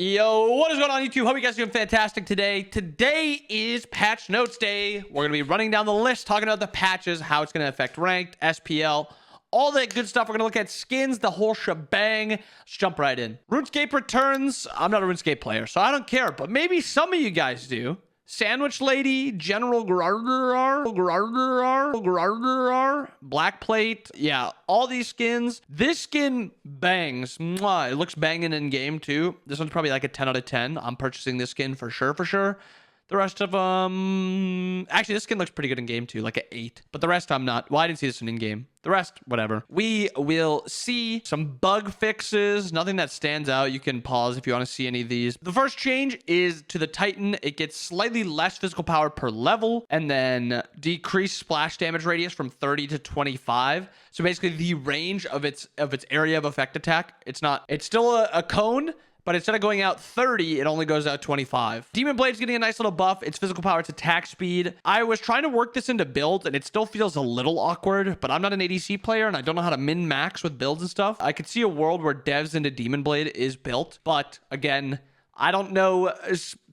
Yo, what is going on YouTube? Hope you guys are doing fantastic today. Today is patch notes day. We're going to be running down the list, talking about the patches, how it's going to affect ranked, SPL, all that good stuff. We're going to look at skins, the whole shebang. Let's jump right in. RuneScape Returns. I'm not a RuneScape player, so I don't care, but maybe some of you guys do. Sandwich Lady, General Garderar, Black Plate. Yeah, all these skins. This skin bangs. Mwah. It looks banging in game too. This one's probably like a 10 out of 10. I'm purchasing this skin for sure. The rest of them... Actually, this skin looks pretty good in game too, like an 8. But the rest I'm not. Well, I didn't see this one in game. The rest, whatever. We will see some bug fixes. Nothing that stands out. You can pause if you want to see any of these. The first change is to the Titan. It gets slightly less physical power per level. And then decreased splash damage radius from 30 to 25. So basically the range of its area of effect attack. It's still a cone. But instead of going out 30, it only goes out 25. Demon Blade's getting a nice little buff. Its physical power, its attack speed. I was trying to work this into builds, and it still feels a little awkward, but I'm not an ADC player, and I don't know how to min-max with builds and stuff. I could see a world where devs into Demon Blade is built, but again, I don't know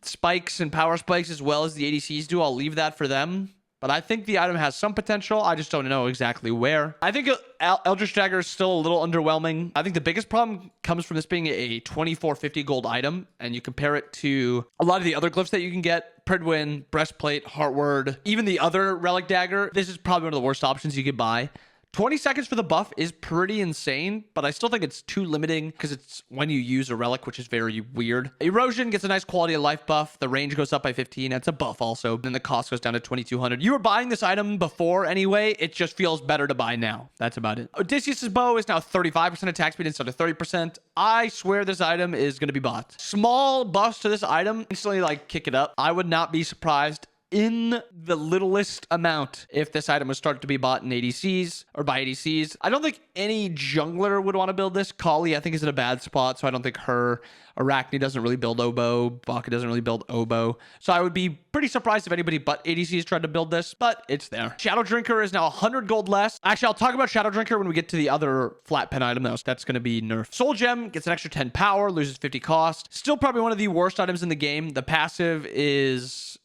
spikes and power spikes as well as the ADCs do. I'll leave that for them. But I think the item has some potential. I just don't know exactly where. I think Eldritch Dagger is still a little underwhelming. I think the biggest problem comes from this being a 2450 gold item. And you compare it to a lot of the other glyphs that you can get. Pridwin, Breastplate, Heartward, even the other Relic Dagger. This is probably one of the worst options you could buy. 20 seconds for the buff is pretty insane, but I still think it's too limiting because it's when you use a relic, which is very weird. Erosion gets a nice quality of life buff. The range goes up by 15. It's a buff also. Then the cost goes down to 2200. You were buying this item before anyway. It just feels better to buy now. That's about it. Odysseus's bow is now 35% attack speed instead of 30%. I swear this item is going to be bought. Small buffs to this item instantly kick it up. I would not be surprised in the littlest amount if this item was started to be bought in ADCs or by ADCs. I don't think any jungler would want to build this. Kali, I think, is in a bad spot, so I don't think her. Arachne doesn't really build oboe. Baka doesn't really build oboe. So I would be pretty surprised if anybody but ADCs tried to build this, but it's there. Shadow Drinker is now 100 gold less. Actually, I'll talk about Shadow Drinker when we get to the other flat pen item, though. So that's going to be nerfed. Soul Gem gets an extra 10 power, loses 50 cost. Still probably one of the worst items in the game. The passive is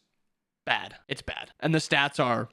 bad. It's bad. And the stats are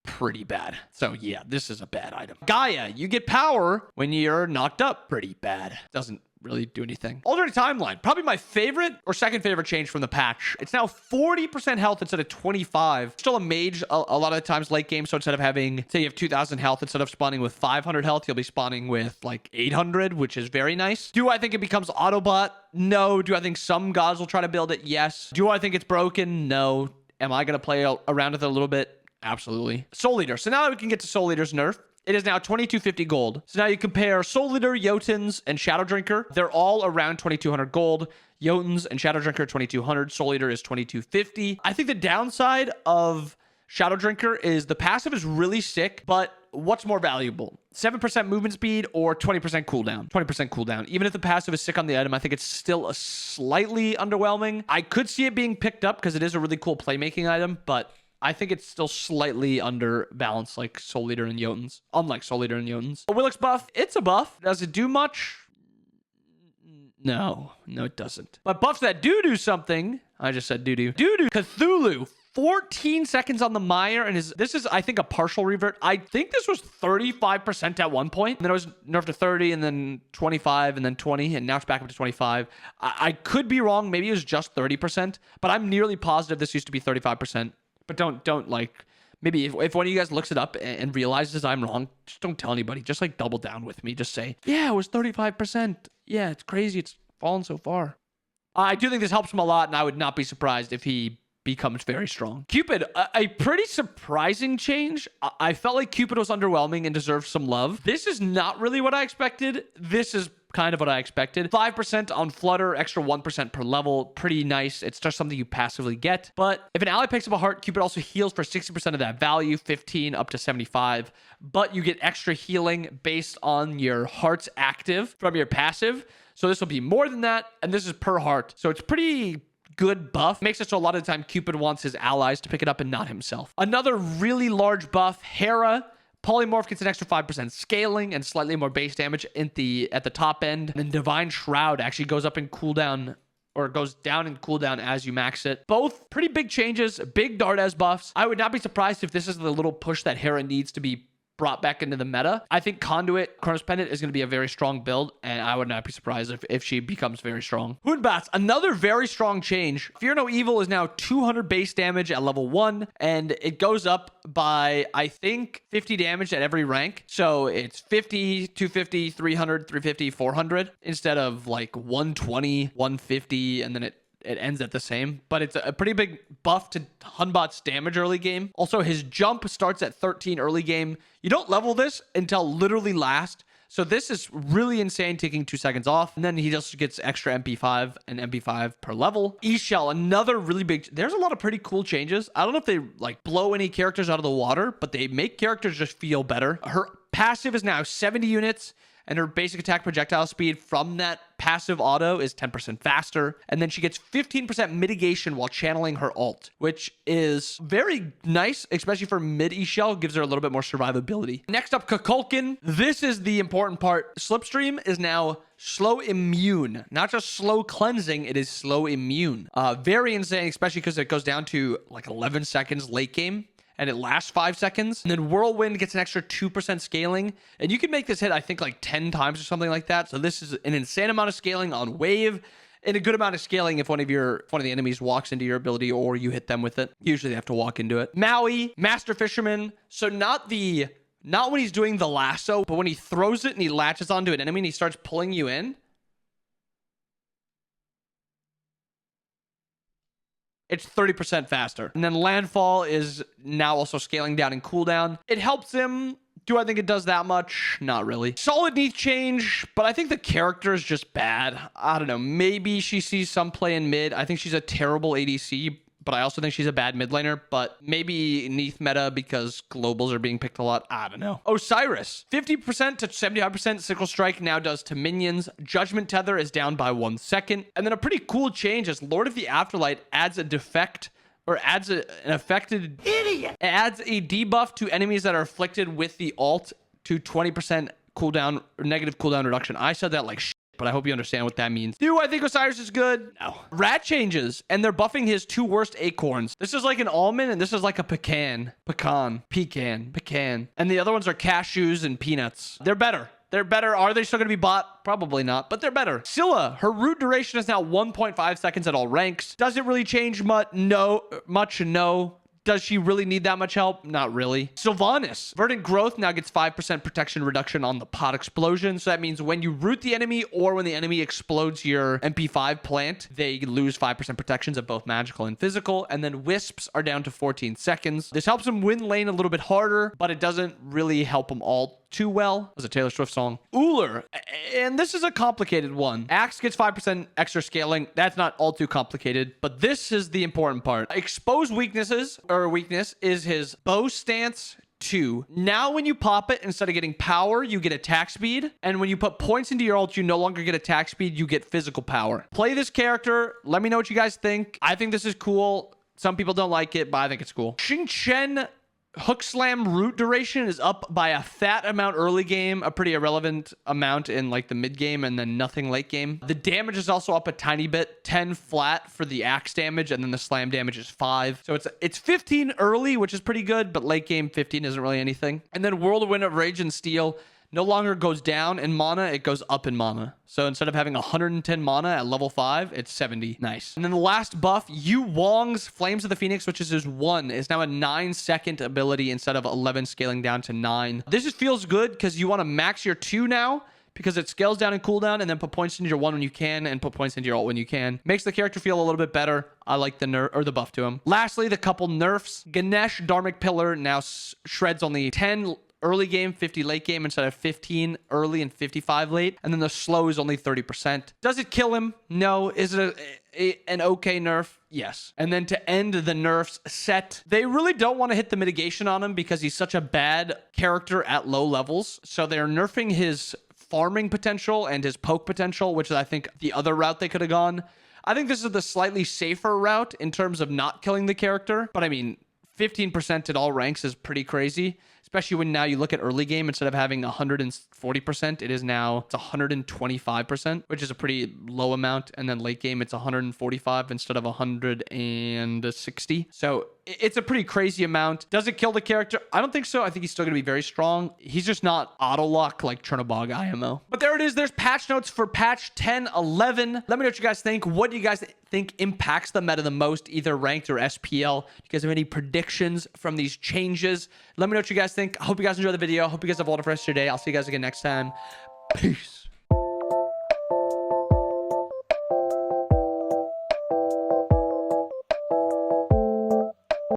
pretty bad. So yeah, this is a bad item. Gaia, you get power when you're knocked up. Pretty bad. Doesn't really do anything. Alternate timeline, probably my favorite or second favorite change from the patch. It's now 40% health instead of 25. Still a mage a lot of the times late game. So instead of having, say you have 2000 health, instead of spawning with 500 health, you'll be spawning with 800, which is very nice. Do I think it becomes Autobot? No. Do I think some gods will try to build it? Yes. Do I think it's broken? No. Am I going to play around with it a little bit? Absolutely. Soul Eater. So now we can get to Soul Eater's nerf. It is now 2250 gold. So now you compare Soul Eater, Jotuns, and Shadow Drinker. They're all around 2200 gold. Jotuns and Shadow Drinker 2200. Soul Eater is 2250. I think the downside of Shadow Drinker is the passive is really sick, but what's more valuable? 7% movement speed or 20% cooldown? 20% cooldown. Even if the passive is sick on the item, I think it's still a slightly underwhelming. I could see it being picked up because it is a really cool playmaking item, but I think it's still slightly underbalanced like Soul Eater and Jotuns. Unlike Soul Eater and Jotuns. Willick's buff, it's a buff. Does it do much? No, it doesn't. But buffs that do something, I just said doo-doo. Doo-doo. Cthulhu, 14 seconds on the Mire, and this is, I think, a partial revert. I think this was 35% at one point, and then it was nerfed to 30, and then 25, and then 20, and now it's back up to 25. I could be wrong. Maybe it was just 30%, but I'm nearly positive this used to be 35%. But don't maybe if one of you guys looks it up and realizes I'm wrong, just don't tell anybody. Just double down with me. Just say, yeah, it was 35%. Yeah, it's crazy. It's fallen so far. I do think this helps him a lot, and I would not be surprised if he becomes very strong. Cupid, a pretty surprising change. I felt like Cupid was underwhelming and deserved some love. This is not really what I expected. This is kind of what I expected. 5% on Flutter, extra 1% per level. Pretty nice. It's just something you passively get. But if an ally picks up a heart, Cupid also heals for 60% of that value, 15 up to 75. But you get extra healing based on your heart's active from your passive. So this will be more than that. And this is per heart. So it's pretty good buff. Makes it so a lot of the time Cupid wants his allies to pick it up and not himself. Another really large buff, Hera, Polymorph gets an extra 5% scaling and slightly more base damage at the top end. And then Divine Shroud actually goes up in cooldown, or it goes down in cooldown as you max it. Both pretty big changes, big Dardes buffs. I would not be surprised if this is the little push that Hera needs to be brought back into the meta. I think Conduit Chronos Pendant is going to be a very strong build, and I would not be surprised if she becomes very strong. Hoonbats, another very strong change. Fear No Evil is now 200 base damage at level 1, and it goes up by, I think, 50 damage at every rank. So it's 50, 250, 300, 350, 400, instead of like 120, 150, and then it ends at the same, but it's a pretty big buff to Hunbot's damage early game. Also, his jump starts at 13 early game. You don't level this until literally last. So this is really insane, taking 2 seconds off. And then he just gets extra MP5 and MP5 per level. E-Shell, another really big... There's a lot of pretty cool changes. I don't know if they like blow any characters out of the water, but they make characters just feel better. Her passive is now 70 units. And her basic attack projectile speed from that passive auto is 10% faster. And then she gets 15% mitigation while channeling her ult, which is very nice, especially for mid E-Shell. Gives her a little bit more survivability. Next up, Kukulkan. This is the important part. Slipstream is now slow immune. Not just slow cleansing, it is slow immune. Very insane, especially because it goes down to like 11 seconds late game. And it lasts 5 seconds. And then Whirlwind gets an extra 2% scaling. And you can make this hit, I think, like 10 times or something like that. So this is an insane amount of scaling on wave. And a good amount of scaling if one of the enemies walks into your ability or you hit them with it. Usually they have to walk into it. Maui, Master Fisherman. So not when he's doing the lasso, but when he throws it and he latches onto an enemy and he starts pulling you in. It's 30% faster. And then Landfall is now also scaling down in cooldown. It helps him. Do I think it does that much? Not really. Solid Neath change, but I think the character is just bad. I don't know. Maybe she sees some play in mid. I think she's a terrible ADC, but I also think she's a bad mid laner. But maybe Neath meta because globals are being picked a lot. I don't know. Osiris, 50% to 75% Sickle Strike now does to minions. Judgment Tether is down by 1 second. And then a pretty cool change is Lord of the Afterlight adds a defect, or adds an affected idiot. It adds a debuff to enemies that are afflicted with the alt to 20% cooldown, or negative cooldown reduction. I said that like shit, but I hope you understand what that means. Do I think Osiris is good? No. Rat changes, and they're buffing his 2 worst acorns. This is like an almond, and this is like a pecan. Pecan. And the other ones are cashews and peanuts. They're better. They're better. Are they still going to be bought? Probably not, but they're better. Scylla, her root duration is now 1.5 seconds at all ranks. Does it really change much? No. Does she really need that much help? Not really. Sylvanas, Verdant Growth now gets 5% protection reduction on the pot explosion. So that means when you root the enemy or when the enemy explodes your MP5 plant, they lose 5% protections of both magical and physical. And then Wisps are down to 14 seconds. This helps them win lane a little bit harder, but it doesn't really help them all too well. It was a Taylor Swift song. Uller, and this is a complicated one. Axe gets 5% extra scaling. That's not all too complicated, but this is the important part. Exposed weaknesses, or weakness, is his bow stance 2. Now when you pop it, instead of getting power, you get attack speed. And when you put points into your ult, you no longer get attack speed, you get physical power. Play this character. Let me know what you guys think. I think this is cool. Some people don't like it, but I think it's cool. Xing Chen Hook Slam root duration is up by a fat amount early game, a pretty irrelevant amount in like the mid game, and then nothing late game. The damage is also up a tiny bit, 10 flat for the axe damage, and then the slam damage is 5. So it's 15 early, which is pretty good, but late game 15 isn't really anything. And then Whirlwind of Rage and Steel no longer goes down in mana, it goes up in mana. So instead of having 110 mana at level 5, it's 70. Nice. And then the last buff, Yu Wong's Flames of the Phoenix, which is his 1, is now a 9-second ability instead of 11 scaling down to 9. This just feels good because you want to max your 2 now, because it scales down in cooldown, and then put points into your 1 when you can, and put points into your ult when you can. Makes the character feel a little bit better. I like the nerf, or the buff to him. Lastly, the couple nerfs. Ganesh Dharmic Pillar now shreds only 10 early game, 50 late game instead of 15 early and 55 late. And then the slow is only 30%. Does it kill him? No. Is it an okay nerf? Yes. And then to end the nerfs set, they really don't want to hit the mitigation on him because he's such a bad character at low levels. So they're nerfing his farming potential and his poke potential, which is, I think, the other route they could have gone. I think this is the slightly safer route in terms of not killing the character. But I mean, 15% at all ranks is pretty crazy, especially when now you look at early game, instead of having 140%, it is now it's 125%, which is a pretty low amount. And then late game, it's 145 instead of 160. So it's a pretty crazy amount. Does it kill the character? I don't think so. I think he's still going to be very strong. He's just not auto lock like Chernobog IMO. But there it is. There's patch notes for patch 10.11. Let me know what you guys think. What do you guys think impacts the meta the most, either ranked or SPL? You guys have any predictions from these changes? Let me know what you guys think. I hope you guys enjoyed the video. I hope you guys have a wonderful rest of your day. I'll see you guys again next time. Peace.